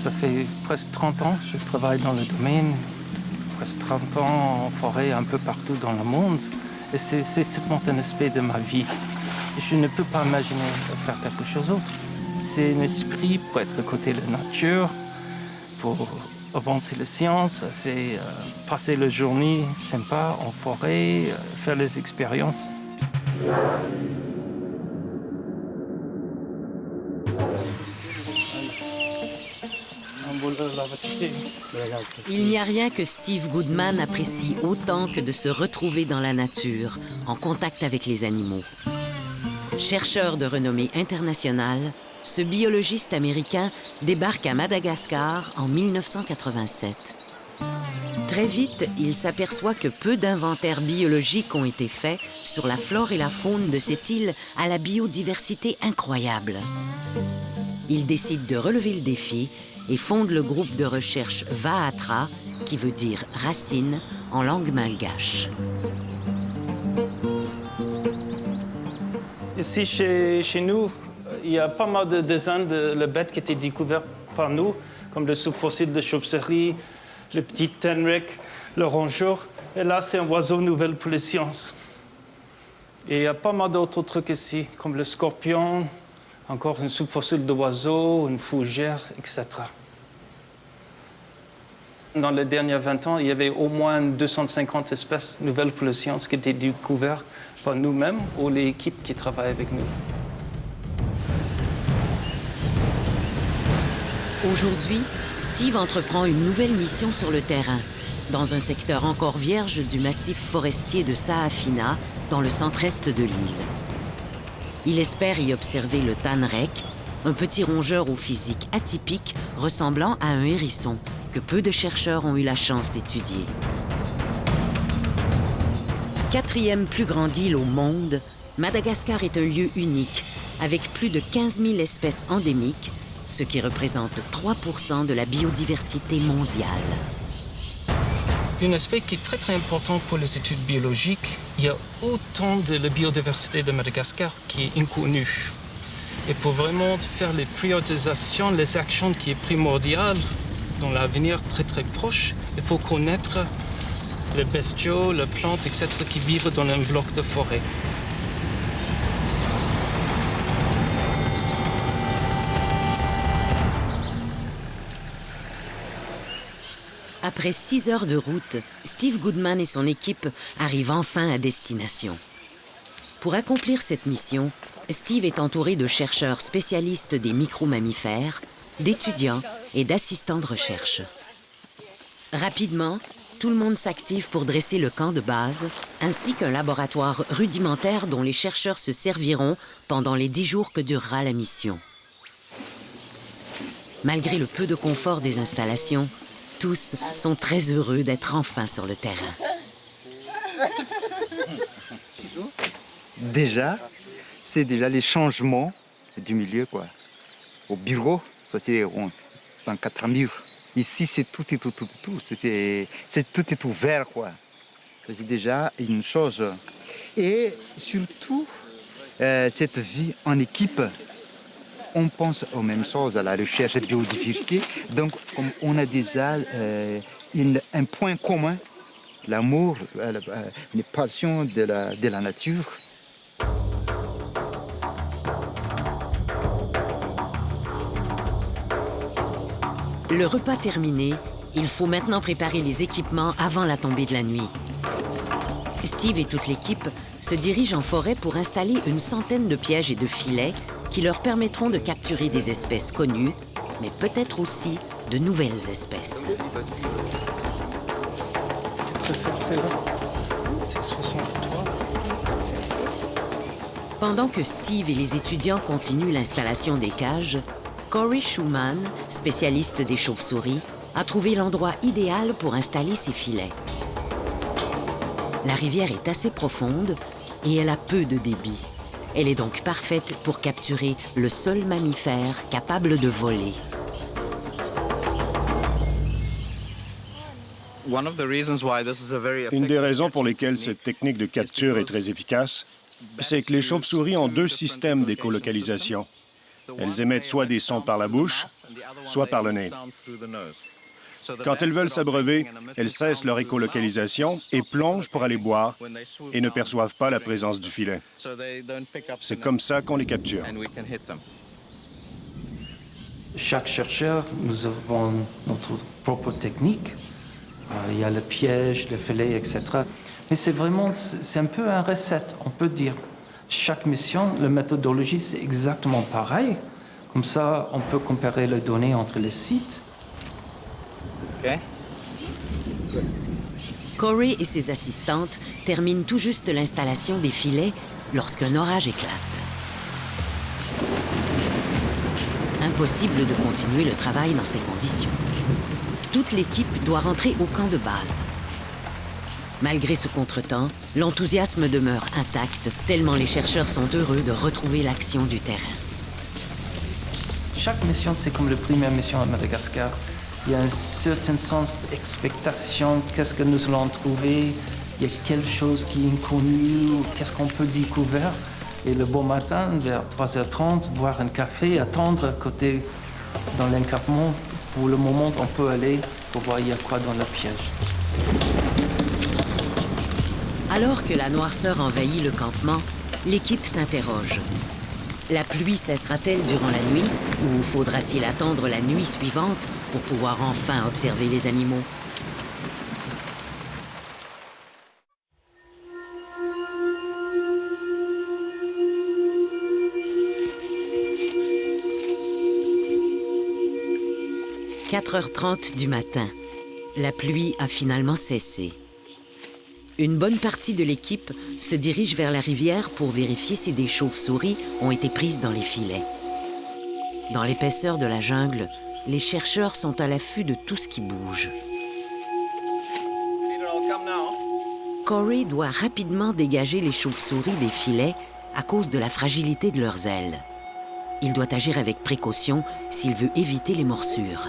Ça fait presque 30 ans que je travaille dans le domaine, presque 30 ans en forêt un peu partout dans le monde. Et c'est simplement un aspect de ma vie. Et je ne peux pas imaginer faire quelque chose d'autre. C'est un esprit pour être à côté de la nature, pour avancer les sciences, c'est passer la journée sympa en forêt, faire les expériences. Il n'y a rien que Steve Goodman apprécie autant que de se retrouver dans la nature, en contact avec les animaux. Chercheur de renommée internationale, ce biologiste américain débarque à Madagascar en 1987. Très vite, il s'aperçoit que peu d'inventaires biologiques ont été faits sur la flore et la faune de cette île à la biodiversité incroyable. Il décide de relever le défi et fonde le groupe de recherche Vaatra, qui veut dire racine en langue malgache. Ici, chez nous, il y a pas mal de dessins de bêtes qui étaient découvertes par nous, comme le sous-fossile de chauve-souris, le petit tenrec, le rongeur. Et là, c'est un oiseau nouvel pour les sciences. Et il y a pas mal d'autres trucs ici, comme le scorpion, encore une sous-fossile d'oiseau, une fougère, etc. Dans les derniers 20 ans, il y avait au moins 250 espèces nouvelles pour les sciences qui étaient découvertes par nous-mêmes ou l'équipe qui travaille avec nous. Aujourd'hui, Steve entreprend une nouvelle mission sur le terrain, dans un secteur encore vierge du massif forestier de Saafina, dans le centre-est de l'île. Il espère y observer le tanrek, un petit rongeur au physique atypique ressemblant à un hérisson que peu de chercheurs ont eu la chance d'étudier. Quatrième plus grande île au monde, Madagascar est un lieu unique, avec plus de 15 000 espèces endémiques, ce qui représente 3% de la biodiversité mondiale. Un aspect qui est très très important pour les études biologiques, il y a autant de la biodiversité de Madagascar qui est inconnue. Et pour vraiment faire les priorisations, les actions qui est primordiales dans l'avenir très très proche, il faut connaître les bestiaux, les plantes, etc. qui vivent dans un bloc de forêt. Après 6 heures de route, Steve Goodman et son équipe arrivent enfin à destination. Pour accomplir cette mission, Steve est entouré de chercheurs spécialistes des micro-mammifères, d'étudiants et d'assistants de recherche. Rapidement, tout le monde s'active pour dresser le camp de base, ainsi qu'un laboratoire rudimentaire dont les chercheurs se serviront pendant les 10 jours que durera la mission. Malgré le peu de confort des installations, tous sont très heureux d'être enfin sur le terrain. Déjà, c'est déjà les changements du milieu, quoi. Au bureau, ça c'est dans 4 murs. Ici, c'est tout. Tout est ouvert, quoi. Ça c'est déjà une chose. Et surtout, cette vie en équipe, on pense aux mêmes choses, à la recherche de biodiversité. Donc, comme on a déjà un point commun, l'amour, les passions de la nature. Le repas terminé, il faut maintenant préparer les équipements avant la tombée de la nuit. Steve et toute l'équipe se dirigent en forêt pour installer une centaine de pièges et de filets qui leur permettront de capturer des espèces connues, mais peut-être aussi de nouvelles espèces. Pendant que Steve et les étudiants continuent l'installation des cages, Corey Schumann, spécialiste des chauves-souris, a trouvé l'endroit idéal pour installer ses filets. La rivière est assez profonde et elle a peu de débit. Elle est donc parfaite pour capturer le seul mammifère capable de voler. Une des raisons pour lesquelles cette technique de capture est très efficace, c'est que les chauves-souris ont 2 systèmes d'écolocalisation. Elles émettent soit des sons par la bouche, soit par le nez. Quand elles veulent s'abreuver, elles cessent leur écolocalisation et plongent pour aller boire et ne perçoivent pas la présence du filet. C'est comme ça qu'on les capture. Chaque chercheur, nous avons notre propre technique. Il y a le piège, le filet, etc. Mais c'est un peu une recette, on peut dire. Chaque mission, la méthodologie, c'est exactement pareil. Comme ça, on peut comparer les données entre les sites. Okay. Corey et ses assistantes terminent tout juste l'installation des filets lorsqu'un orage éclate. Impossible de continuer le travail dans ces conditions. Toute l'équipe doit rentrer au camp de base. Malgré ce contretemps, l'enthousiasme demeure intact, tellement les chercheurs sont heureux de retrouver l'action du terrain. Chaque mission, c'est comme la première mission à Madagascar. Il y a un certain sens d'expectation. Qu'est-ce que nous allons trouver? Il y a quelque chose qui est inconnu. Qu'est-ce qu'on peut découvrir? Et le bon matin, vers 3h30, boire un café, attendre à côté dans l'encampement. Pour le moment, on peut aller pour voir il y a quoi dans le piège. Alors que la noirceur envahit le campement, l'équipe s'interroge. La pluie cessera-t-elle durant la nuit ou faudra-t-il attendre la nuit suivante pour pouvoir enfin observer les animaux? « 4h30 du matin. La pluie a finalement cessé. Une bonne partie de l'équipe se dirige vers la rivière pour vérifier si des chauves-souris ont été prises dans les filets. Dans l'épaisseur de la jungle, les chercheurs sont à l'affût de tout ce qui bouge. Corey doit rapidement dégager les chauves-souris des filets à cause de la fragilité de leurs ailes. Il doit agir avec précaution s'il veut éviter les morsures.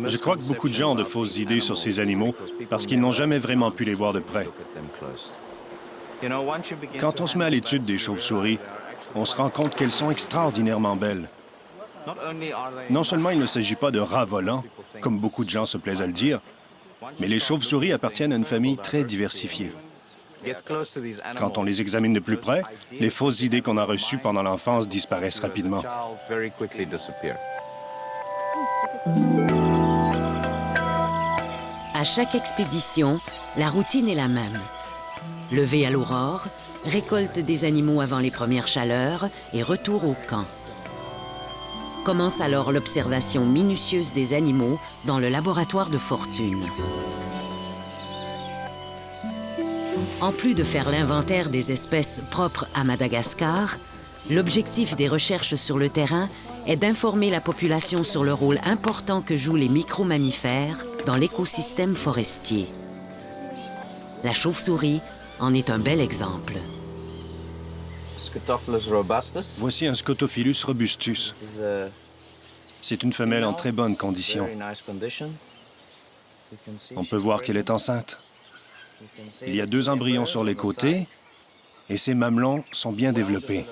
Je crois que beaucoup de gens ont de fausses idées sur ces animaux parce qu'ils n'ont jamais vraiment pu les voir de près. Quand on se met à l'étude des chauves-souris, on se rend compte qu'elles sont extraordinairement belles. Non seulement il ne s'agit pas de rats volants, comme beaucoup de gens se plaisent à le dire, mais les chauves-souris appartiennent à une famille très diversifiée. Quand on les examine de plus près, les fausses idées qu'on a reçues pendant l'enfance disparaissent rapidement. À chaque expédition, la routine est la même. Lever à l'aurore, récolte des animaux avant les premières chaleurs et retour au camp. Commence alors l'observation minutieuse des animaux dans le laboratoire de Fortune. En plus de faire l'inventaire des espèces propres à Madagascar, l'objectif des recherches sur le terrain est d'informer la population sur le rôle important que jouent les micro-mammifères dans l'écosystème forestier. La chauve-souris en est un bel exemple. Voici un Scotophilus robustus. C'est une femelle en très bonne condition. On peut voir qu'elle est enceinte. Il y a 2 embryons sur les côtés et ses mamelons sont bien développés.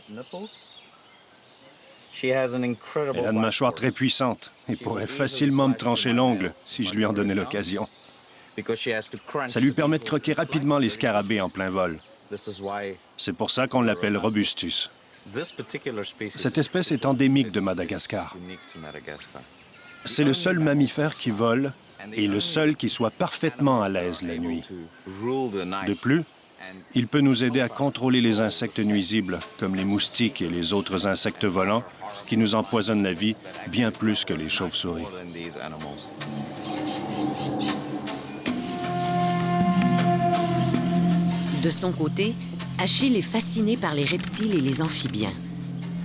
Elle a une mâchoire très puissante et pourrait facilement me trancher l'ongle si je lui en donnais l'occasion. Ça lui permet de croquer rapidement les scarabées en plein vol. C'est pour ça qu'on l'appelle robustus. Cette espèce est endémique de Madagascar. C'est le seul mammifère qui vole et le seul qui soit parfaitement à l'aise la nuit. De plus, il peut nous aider à contrôler les insectes nuisibles, comme les moustiques et les autres insectes volants, qui nous empoisonnent la vie bien plus que les chauves-souris. De son côté, Achille est fasciné par les reptiles et les amphibiens.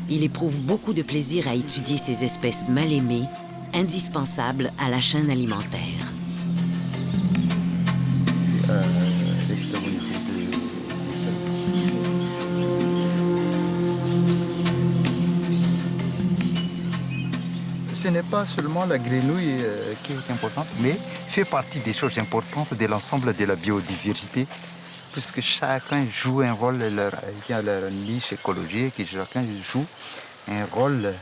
Il éprouve beaucoup de plaisir à étudier ces espèces mal aimées, indispensables à la chaîne alimentaire. Ce n'est pas seulement la grenouille qui est importante, mais fait partie des choses importantes de l'ensemble de la biodiversité Puisque chacun joue un rôle, il y a leur niche écologique, et chacun joue un rôle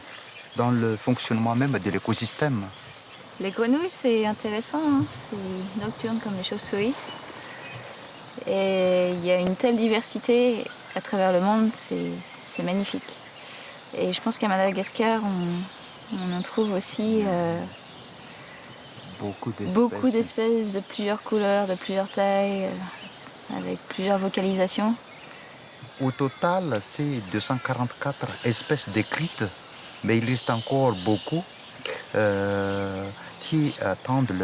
dans le fonctionnement même de l'écosystème. Les grenouilles, c'est intéressant, hein. C'est nocturne comme les chauves-souris. Et il y a une telle diversité à travers le monde, c'est magnifique. Et je pense qu'à Madagascar, on en trouve aussi beaucoup d'espèces de plusieurs couleurs, de plusieurs tailles, avec plusieurs vocalisations. Au total, c'est 244 espèces décrites, mais il reste encore beaucoup qui attendent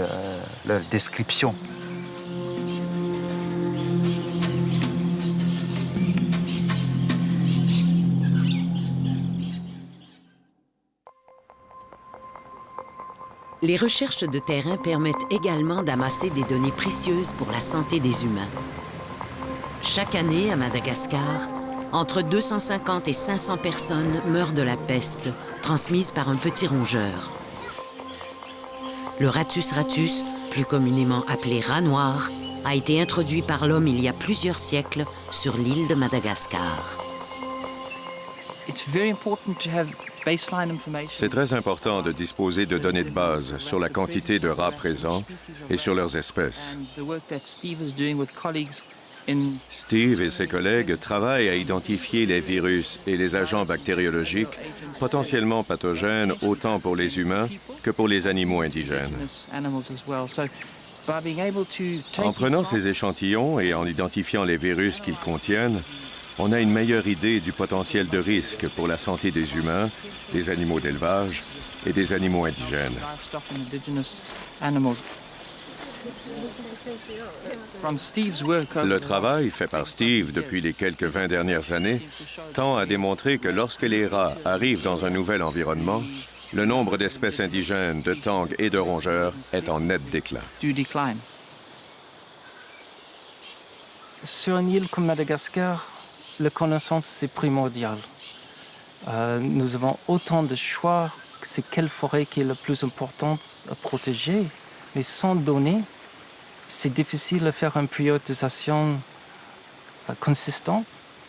leur description. Les recherches de terrain permettent également d'amasser des données précieuses pour la santé des humains. Chaque année, à Madagascar, entre 250 et 500 personnes meurent de la peste, transmise par un petit rongeur. Le Rattus ratus, plus communément appelé rat noir, a été introduit par l'homme il y a plusieurs siècles sur l'île de Madagascar. C'est très important de disposer de données de base sur la quantité de rats présents et sur leurs espèces. Steve et ses collègues travaillent à identifier les virus et les agents bactériologiques potentiellement pathogènes autant pour les humains que pour les animaux indigènes. En prenant ces échantillons et en identifiant les virus qu'ils contiennent, on a une meilleure idée du potentiel de risque pour la santé des humains, des animaux d'élevage et des animaux indigènes. Le travail fait par Steve depuis les quelques 20 dernières années tend à démontrer que lorsque les rats arrivent dans un nouvel environnement, le nombre d'espèces indigènes de tangues et de rongeurs est en net déclin. Sur une île comme Madagascar, la connaissance, c'est primordial. Nous avons autant de choix, c'est quelle forêt qui est la plus importante à protéger. Mais sans données, c'est difficile de faire une priorisation consistante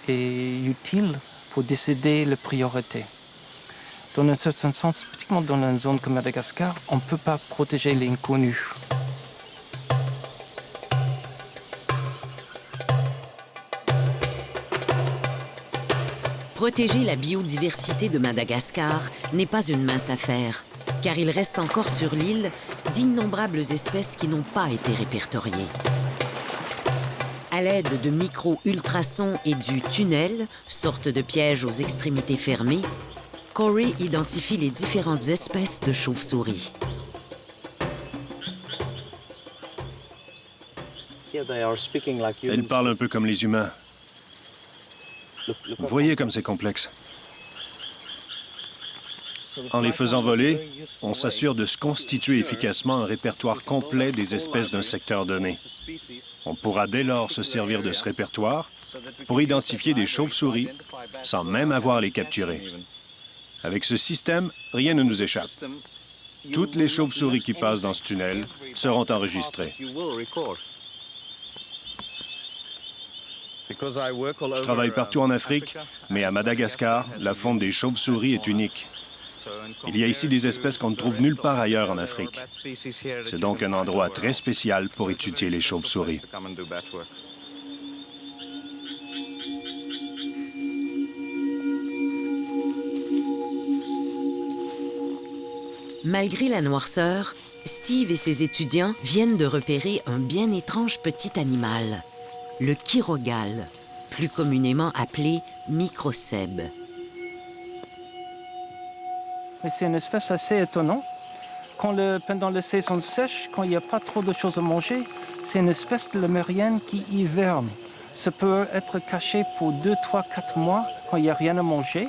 et utile pour décider la priorité. Dans un certain sens, particulièrement dans une zone comme Madagascar, on ne peut pas protéger l'inconnu. Protéger la biodiversité de Madagascar n'est pas une mince affaire, car il reste encore sur l'île d'innombrables espèces qui n'ont pas été répertoriées. À l'aide de micro-ultrasons et du tunnel, sorte de piège aux extrémités fermées, Corey identifie les différentes espèces de chauves-souris. Elles parlent un peu comme les humains. Vous voyez comme c'est complexe. En les faisant voler, on s'assure de se constituer efficacement un répertoire complet des espèces d'un secteur donné. On pourra dès lors se servir de ce répertoire pour identifier des chauves-souris sans même avoir à les capturer. Avec ce système, rien ne nous échappe. Toutes les chauves-souris qui passent dans ce tunnel seront enregistrées. Je travaille partout en Afrique, mais à Madagascar, la faune des chauves-souris est unique. Il y a ici des espèces qu'on ne trouve nulle part ailleurs en Afrique. C'est donc un endroit très spécial pour étudier les chauves-souris. Malgré la noirceur, Steve et ses étudiants viennent de repérer un bien étrange petit animal, le chirogal, plus communément appelé microcèbe. C'est une espèce assez étonnante. Pendant la saison sèche, quand il n'y a pas trop de choses à manger, c'est une espèce de lémurienne qui hiverne. Ça peut être caché pour 2, 3, 4 mois quand il n'y a rien à manger.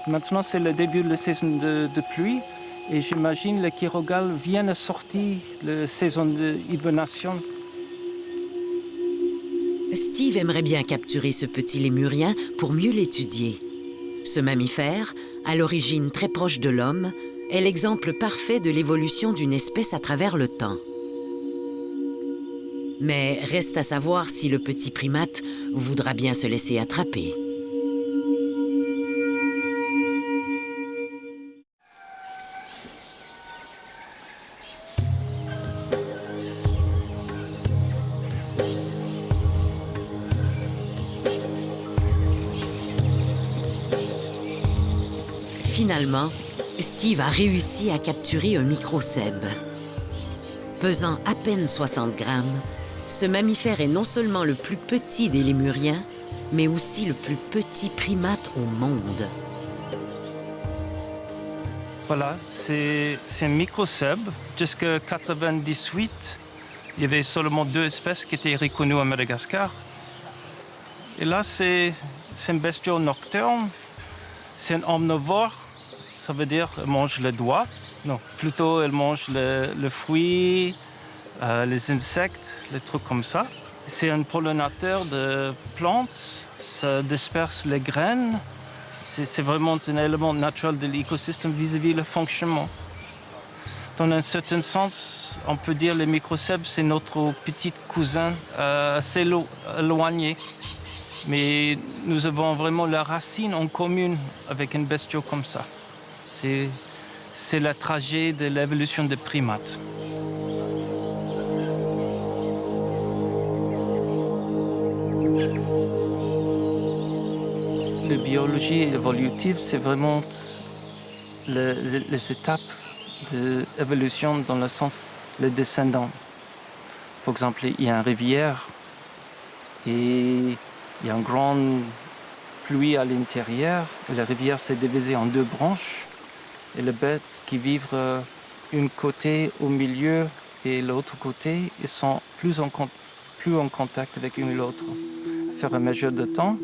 Maintenant, c'est le début de la saison de pluie. Et j'imagine que le chirogal vient de sortir la saison d'hibernation. Steve aimerait bien capturer ce petit lémurien pour mieux l'étudier. Ce mammifère, à l'origine très proche de l'homme, est l'exemple parfait de l'évolution d'une espèce à travers le temps. Mais reste à savoir si le petit primate voudra bien se laisser attraper. Finalement, Steve a réussi à capturer un microcèbe. Pesant à peine 60 grammes, ce mammifère est non seulement le plus petit des lémuriens, mais aussi le plus petit primate au monde. Voilà, c'est un microcèbe. Jusqu'à 1998, il y avait seulement 2 espèces qui étaient reconnues à Madagascar. Et là, c'est un bestiau nocturne. C'est un omnivore. Ça veut dire qu'elle mange le doigt. Non, plutôt elle mange le fruit, les insectes, les trucs comme ça. C'est un pollinateur de plantes, ça disperse les graines. C'est vraiment un élément naturel de l'écosystème vis-à-vis le fonctionnement. Dans un certain sens, on peut dire que les microcèbes, c'est notre petit cousin assez éloigné. Mais nous avons vraiment la racine en commune avec un bestiau comme ça. C'est le trajet de l'évolution des primates. La biologie évolutive, c'est vraiment les étapes d'évolution dans le sens les descendants. Par exemple, il y a une rivière et il y a une grande pluie à l'intérieur. La rivière s'est divisée en 2 branches. Et les bêtes qui vivent un côté au milieu et l'autre côté, ils sont plus en contact avec une et l'autre. Au fur et à mesure de temps,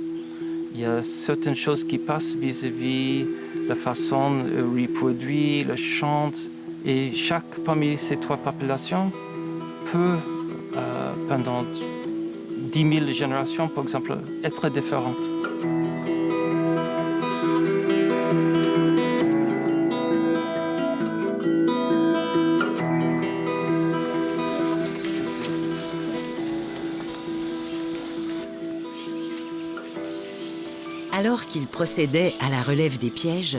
il y a certaines choses qui passent vis-à-vis la façon de reproduire, le chant. Et chaque parmi ces 3 populations peut, pendant 10 000 générations, par exemple, être différente. Alors qu'ils procédaient à la relève des pièges,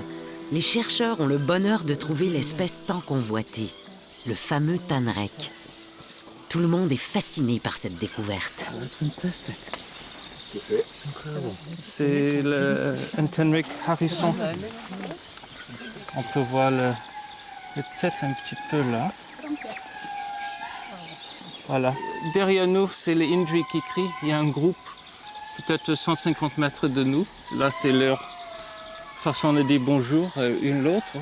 les chercheurs ont le bonheur de trouver l'espèce tant convoitée, le fameux tanrek. Tout le monde est fasciné par cette découverte. C'est un tanrek harrison. On peut voir la tête un petit peu là. Voilà. Derrière nous, c'est les Indri qui crient. Il y a un groupe, peut-être 150 mètres de nous. Là, c'est leur façon de dire bonjour une l'autre.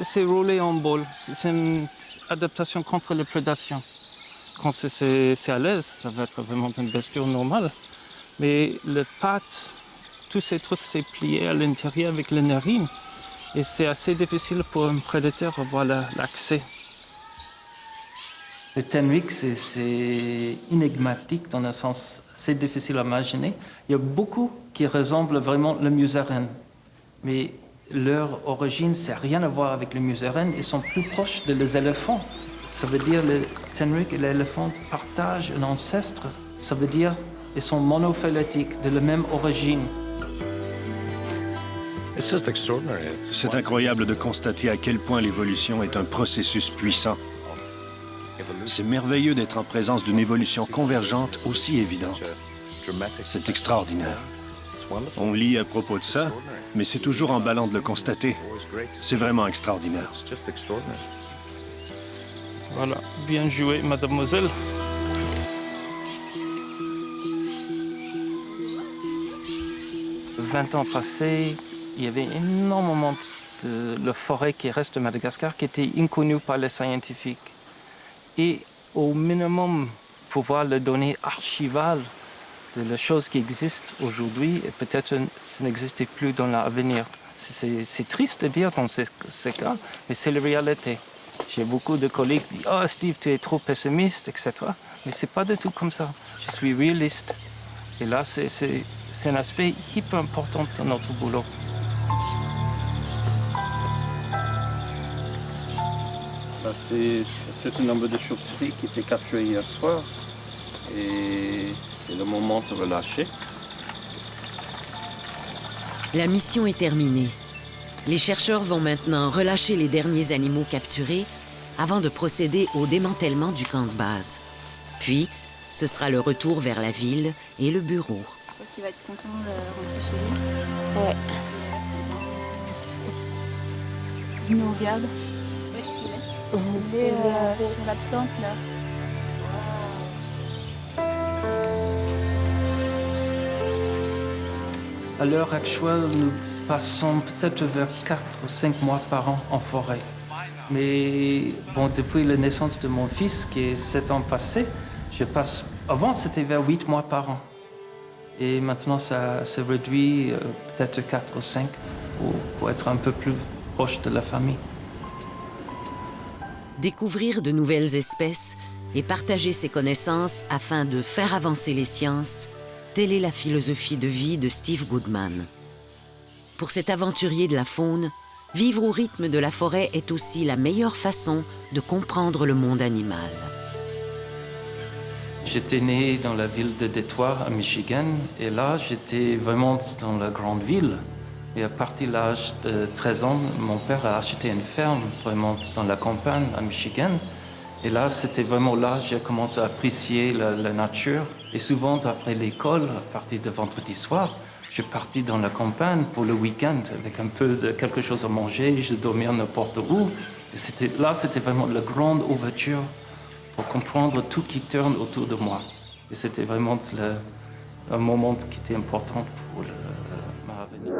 C'est rouler en bol. C'est une adaptation contre la prédation. Quand c'est à l'aise, ça va être vraiment une bestiole normale. Mais les pattes, tous ces trucs, c'est plié à l'intérieur avec les narines. Et c'est assez difficile pour un prédateur d'avoir l'accès. Le tanrek, c'est énigmatique dans un sens assez difficile à imaginer. Il y a beaucoup qui ressemblent vraiment à la musaraigne. Mais leur origine, ça n'a rien à voir avec le musaraigne. Ils sont plus proches des éléphants. Ça veut dire que le tanrek et l'éléphant partagent un ancêtre. Ça veut dire qu'ils sont monophylétiques, de la même origine. C'est incroyable de constater à quel point l'évolution est un processus puissant. C'est merveilleux d'être en présence d'une évolution convergente aussi évidente. C'est extraordinaire. On lit à propos de ça, mais c'est toujours emballant de le constater. C'est vraiment extraordinaire. Voilà, bien joué, mademoiselle. « 20 ans passés, il y avait énormément de forêt qui reste de Madagascar qui était inconnue par les scientifiques. Et au minimum, il faut voir les données archivales de les choses qui existent aujourd'hui et peut-être ça n'existait plus dans l'avenir. C'est triste de dire dans ces cas, mais c'est la réalité. J'ai beaucoup de collègues qui disent « Oh Steve, tu es trop pessimiste, etc. » Mais ce n'est pas du tout comme ça. Je suis réaliste. Et là, c'est un aspect hyper important dans notre boulot. C'est un certain nombre de chauves-souris qui étaient capturées hier soir. Et c'est le moment de relâcher. La mission est terminée. Les chercheurs vont maintenant relâcher les derniers animaux capturés avant de procéder au démantèlement du camp de base. Puis, ce sera le retour vers la ville et le bureau. Je crois qu'il va être content de rentrer chez lui. Ouais. Il nous regarde. Où est-ce qu'il est? Il est sur la plante là. À l'heure actuelle, nous passons peut-être vers 4 ou 5 mois par an en forêt. Mais bon, depuis la naissance de mon fils, qui est 7 ans passés, je passe... Avant, c'était vers 8 mois par an. Et maintenant, ça s'est réduit peut-être 4 ou 5 pour être un peu plus proche de la famille. Découvrir de nouvelles espèces et partager ses connaissances afin de faire avancer les sciences, telle est la philosophie de vie de Steve Goodman. Pour cet aventurier de la faune, vivre au rythme de la forêt est aussi la meilleure façon de comprendre le monde animal. J'étais né dans la ville de Détroit, à Michigan, et là, j'étais vraiment dans la grande ville. Et à partir de l'âge de 13 ans, mon père a acheté une ferme vraiment dans la campagne, à Michigan. Et là, c'était vraiment là que j'ai commencé à apprécier la nature. Et souvent, après l'école, à partir de vendredi soir, je partais dans la campagne pour le week-end avec un peu de quelque chose à manger. Je dormais n'importe où. Et là, c'était vraiment la grande ouverture pour comprendre tout qui tourne autour de moi. Et c'était vraiment un moment qui était important pour ma avenir.